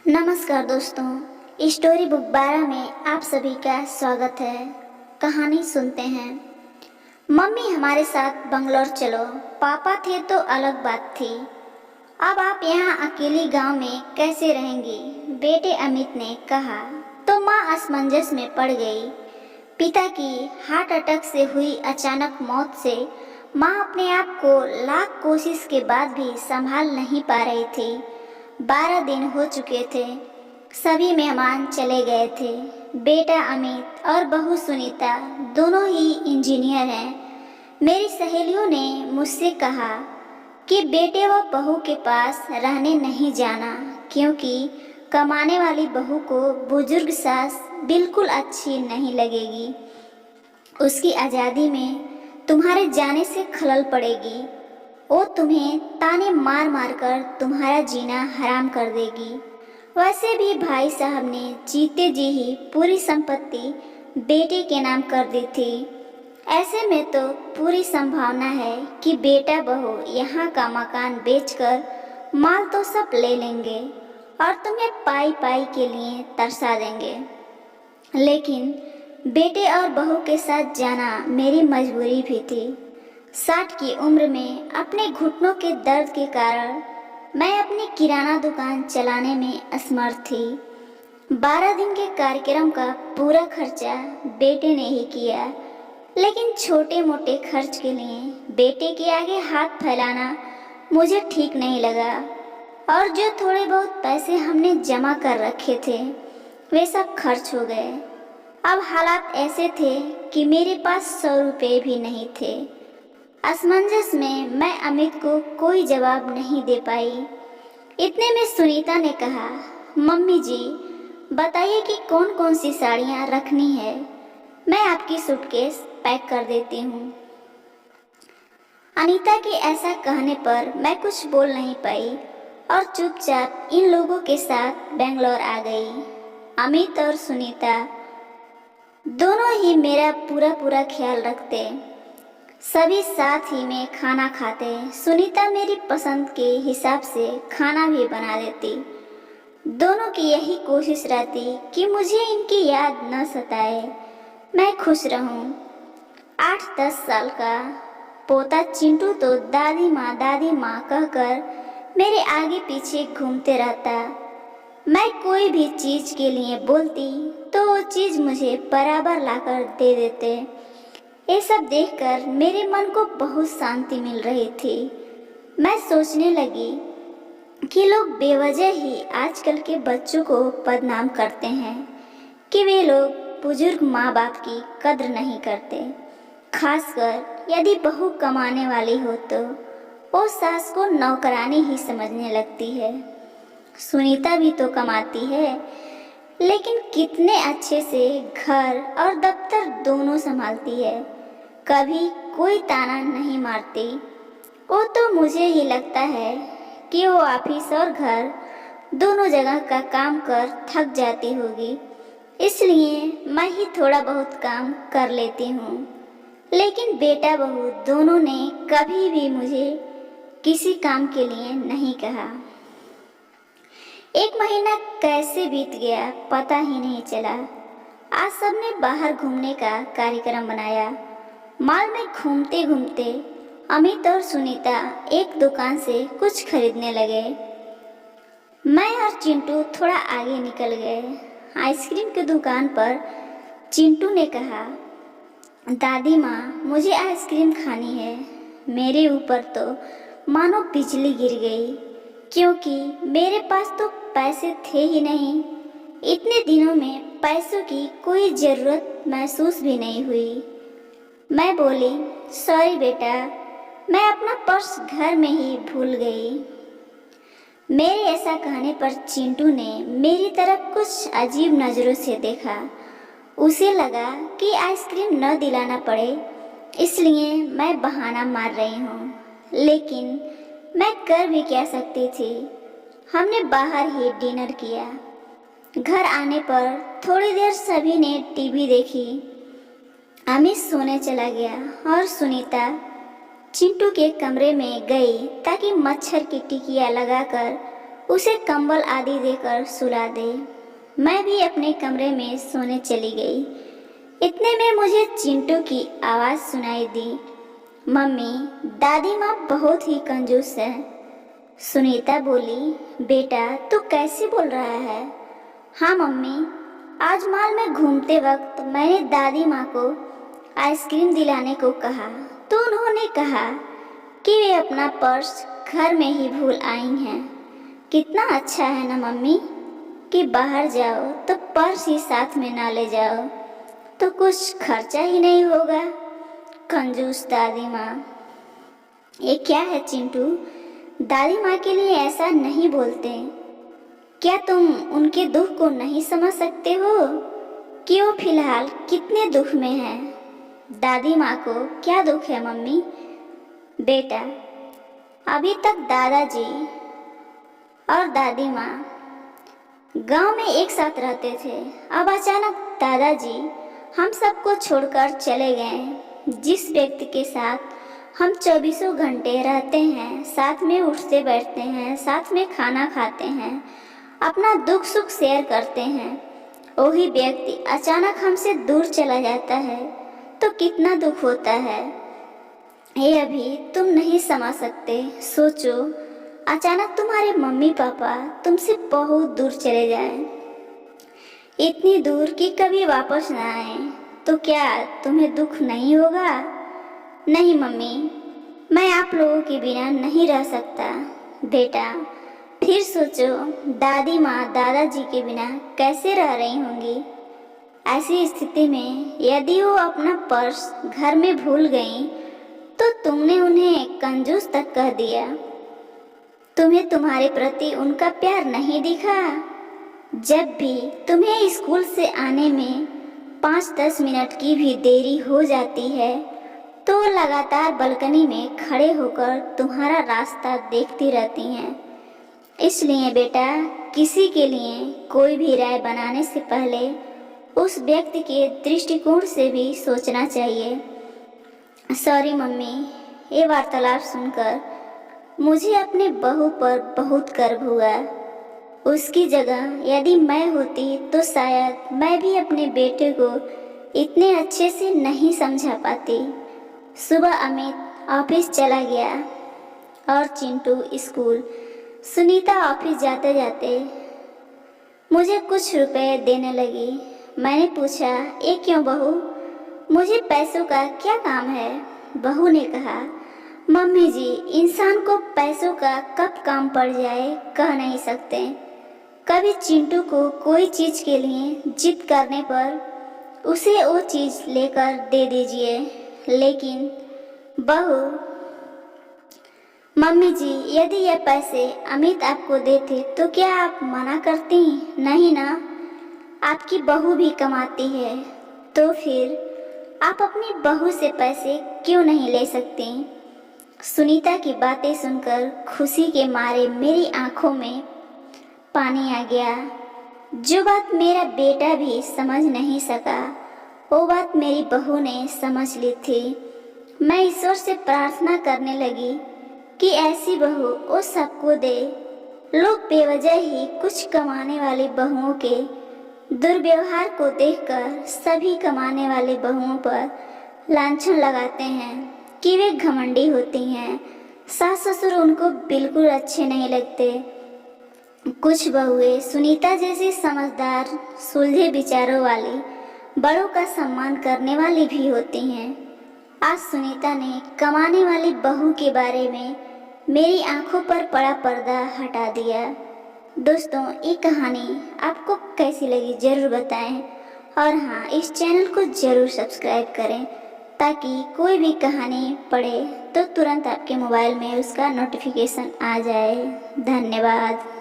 नमस्कार दोस्तों, story book 12 में आप सभी का स्वागत है। कहानी सुनते हैं। मम्मी हमारे साथ बंगलौर चलो, पापा थे तो अलग बात थी। अब आप यहाँ अकेली गांव में कैसे रहेंगी? बेटे अमित ने कहा तो माँ असमंजस में पड़ गई। पिता की हार्ट अटैक से हुई अचानक मौत से माँ अपने आप को लाख कोशिश के बाद भी संभाल नहीं पा रही थी। 12 दिन हो चुके थे। सभी मेहमान चले गए थे। बेटा अमित और बहू सुनीता दोनों ही इंजीनियर हैं। मेरी सहेलियों ने मुझसे कहा कि बेटे व बहू के पास रहने नहीं जाना, क्योंकि कमाने वाली बहू को बुजुर्ग सास बिल्कुल अच्छी नहीं लगेगी। उसकी आज़ादी में तुम्हारे जाने से खलल पड़ेगी। वो तुम्हें ताने मार मार कर तुम्हारा जीना हराम कर देगी। वैसे भी भाई साहब ने जीते जी ही पूरी संपत्ति बेटे के नाम कर दी थी। ऐसे में तो पूरी संभावना है कि बेटा बहू यहाँ का मकान बेचकर माल तो सब ले लेंगे और तुम्हें पाई पाई के लिए तरसा देंगे। लेकिन बेटे और बहू के साथ जाना मेरी मजबूरी भी थी। 60 की उम्र में अपने घुटनों के दर्द के कारण मैं अपनी किराना दुकान चलाने में असमर्थ थी। 12 दिन के कार्यक्रम का पूरा खर्चा बेटे ने ही किया, लेकिन छोटे मोटे खर्च के लिए बेटे के आगे हाथ फैलाना मुझे ठीक नहीं लगा। और जो थोड़े बहुत पैसे हमने जमा कर रखे थे वे सब खर्च हो गए। अब हालात ऐसे थे कि मेरे पास 100 रुपये भी नहीं थे। असमंजस में मैं अमित को कोई जवाब नहीं दे पाई। इतने में सुनीता ने कहा, मम्मी जी बताइए कि कौन कौन सी साड़ियाँ रखनी है, मैं आपकी सूटकेस पैक कर देती हूँ। अनीता के ऐसा कहने पर मैं कुछ बोल नहीं पाई और चुपचाप इन लोगों के साथ बेंगलोर आ गई। अमित और सुनीता दोनों ही मेरा पूरा ख्याल रखते। सभी साथ ही में खाना खाते। सुनीता मेरी पसंद के हिसाब से खाना भी बना देती। दोनों की यही कोशिश रहती कि मुझे इनकी याद न सताए, मैं खुश रहूं। 8-10 साल का पोता चिंटू तो दादी माँ कहकर मेरे आगे पीछे घूमते रहता। मैं कोई भी चीज़ के लिए बोलती तो वो चीज़ मुझे बराबर लाकर दे देते। ये सब देखकर मेरे मन को बहुत शांति मिल रही थी। मैं सोचने लगी कि लोग बेवजह ही आजकल के बच्चों को बदनाम करते हैं कि वे लोग बुजुर्ग माँ बाप की कद्र नहीं करते। खासकर यदि बहू कमाने वाली हो तो वो सास को नौकरानी ही समझने लगती है। सुनीता भी तो कमाती है, लेकिन कितने अच्छे से घर और दफ्तर दोनों संभालती है। कभी कोई ताना नहीं मारती। वो तो मुझे ही लगता है कि वो ऑफिस और घर दोनों जगह का काम कर थक जाती होगी, इसलिए मैं ही थोड़ा बहुत काम कर लेती हूँ। लेकिन बेटा बहू दोनों ने कभी भी मुझे किसी काम के लिए नहीं कहा। 1 महीना कैसे बीत गया पता ही नहीं चला। आज सबने बाहर घूमने का कार्यक्रम बनाया। मॉल में घूमते घूमते अमित और सुनीता एक दुकान से कुछ खरीदने लगे। मैं और चिंटू थोड़ा आगे निकल गए। आइसक्रीम की दुकान पर चिंटू ने कहा, दादी माँ मुझे आइसक्रीम खानी है। मेरे ऊपर तो मानो बिजली गिर गई, क्योंकि मेरे पास तो पैसे थे ही नहीं। इतने दिनों में पैसों की कोई ज़रूरत महसूस भी नहीं हुई। मैं बोली, सॉरी बेटा, मैं अपना पर्स घर में ही भूल गई। मेरे ऐसा कहने पर चिंटू ने मेरी तरफ कुछ अजीब नज़रों से देखा। उसे लगा कि आइसक्रीम न दिलाना पड़े, इसलिए मैं बहाना मार रही हूँ। लेकिन मैं कर भी क्या सकती थी। हमने बाहर ही डिनर किया। घर आने पर थोड़ी देर सभी ने टीवी देखी। अमित सोने चला गया और सुनीता चिंटू के कमरे में गई ताकि मच्छर की टिकिया लगाकर उसे कंबल आदि देकर सुला दे। मैं भी अपने कमरे में सोने चली गई। इतने में मुझे चिंटू की आवाज़ सुनाई दी। मम्मी, दादी माँ बहुत ही कंजूस है। सुनीता बोली, बेटा तू कैसे बोल रहा है? हाँ मम्मी, आज मॉल में घूमते वक्त मैंने दादी माँ को आइसक्रीम दिलाने को कहा तो उन्होंने कहा कि वे अपना पर्स घर में ही भूल आई हैं। कितना अच्छा है ना मम्मी कि बाहर जाओ तो पर्स ही साथ में ना ले जाओ तो कुछ खर्चा ही नहीं होगा। कंजूस दादी माँ। ये क्या है चिंटू, दादी माँ के लिए ऐसा नहीं बोलते। क्या तुम उनके दुख को नहीं समझ सकते हो कि वो फिलहाल कितने दुख में है? दादी माँ को क्या दुख है मम्मी? बेटा, अभी तक दादाजी और दादी माँ गांव में एक साथ रहते थे। अब अचानक दादाजी हम सबको छोड़कर चले गए। जिस व्यक्ति के साथ हम 24 घंटे रहते हैं, साथ में उठते बैठते हैं, साथ में खाना खाते हैं, अपना दुख सुख शेयर करते हैं, वही व्यक्ति अचानक हमसे दूर चला जाता है तो कितना दुख होता है। ये अभी तुम नहीं समझ सकते। सोचो, अचानक तुम्हारे मम्मी पापा तुमसे बहुत दूर चले जाएं, इतनी दूर कि कभी वापस ना आए, तो क्या तुम्हें दुख नहीं होगा? नहीं मम्मी, मैं आप लोगों के बिना नहीं रह सकता। बेटा, फिर सोचो, दादी माँ दादाजी के बिना कैसे रह रही होंगी। ऐसी स्थिति में यदि वो अपना पर्स घर में भूल गई तो तुमने उन्हें कंजूस तक कह दिया। तुम्हें तुम्हारे प्रति उनका प्यार नहीं दिखा। जब भी तुम्हें स्कूल से आने में 5-10 मिनट की भी देरी हो जाती है तो लगातार बालकनी में खड़े होकर तुम्हारा रास्ता देखती रहती हैं। इसलिए बेटा, किसी के लिए कोई भी राय बनाने से पहले उस व्यक्ति के दृष्टिकोण से भी सोचना चाहिए। सॉरी मम्मी, ये वार्तालाप सुनकर मुझे अपने बहू पर बहुत गर्व हुआ। उसकी जगह यदि मैं होती तो शायद मैं भी अपने बेटे को इतने अच्छे से नहीं समझा पाती। सुबह अमित ऑफिस चला गया और चिंटू स्कूल। सुनीता ऑफिस जाते जाते मुझे कुछ रुपए देने लगी। मैंने पूछा, ये क्यों बहू, मुझे पैसों का क्या काम है? बहू ने कहा, मम्मी जी, इंसान को पैसों का कब काम पड़ जाए कह नहीं सकते। कभी चिंटू को कोई चीज़ के लिए जिद करने पर उसे वो चीज़ लेकर दे दीजिए। लेकिन बहू, मम्मी जी, यदि ये पैसे अमित आपको देते तो क्या आप मना करती? नहीं ना, आपकी बहू भी कमाती है, तो फिर आप अपनी बहू से पैसे क्यों नहीं ले सकती? सुनीता की बातें सुनकर खुशी के मारे मेरी आंखों में पानी आ गया। जो बात मेरा बेटा भी समझ नहीं सका, वो बात मेरी बहू ने समझ ली थी। मैं ईश्वर से प्रार्थना करने लगी कि ऐसी बहू वो सबको दे। लोग बेवजह ही कुछ कमाने वाली बहुओं के दुर्व्यवहार को देखकर सभी कमाने वाली बहुओं पर लांछन लगाते हैं कि वे घमंडी होती हैं। सास ससुर उनको बिल्कुल अच्छे नहीं लगते। कुछ बहुएं सुनीता जैसी समझदार, सुलझे विचारों वाली, बड़ों का सम्मान करने वाली भी होती हैं। आज सुनीता ने कमाने वाली बहू के बारे में मेरी आंखों पर पड़ा पर्दा हटा दिया। दोस्तों, ये कहानी आपको कैसी लगी ज़रूर बताएं और हाँ, इस चैनल को ज़रूर सब्सक्राइब करें ताकि कोई भी कहानी पढ़े तो तुरंत आपके मोबाइल में उसका नोटिफिकेशन आ जाए। धन्यवाद।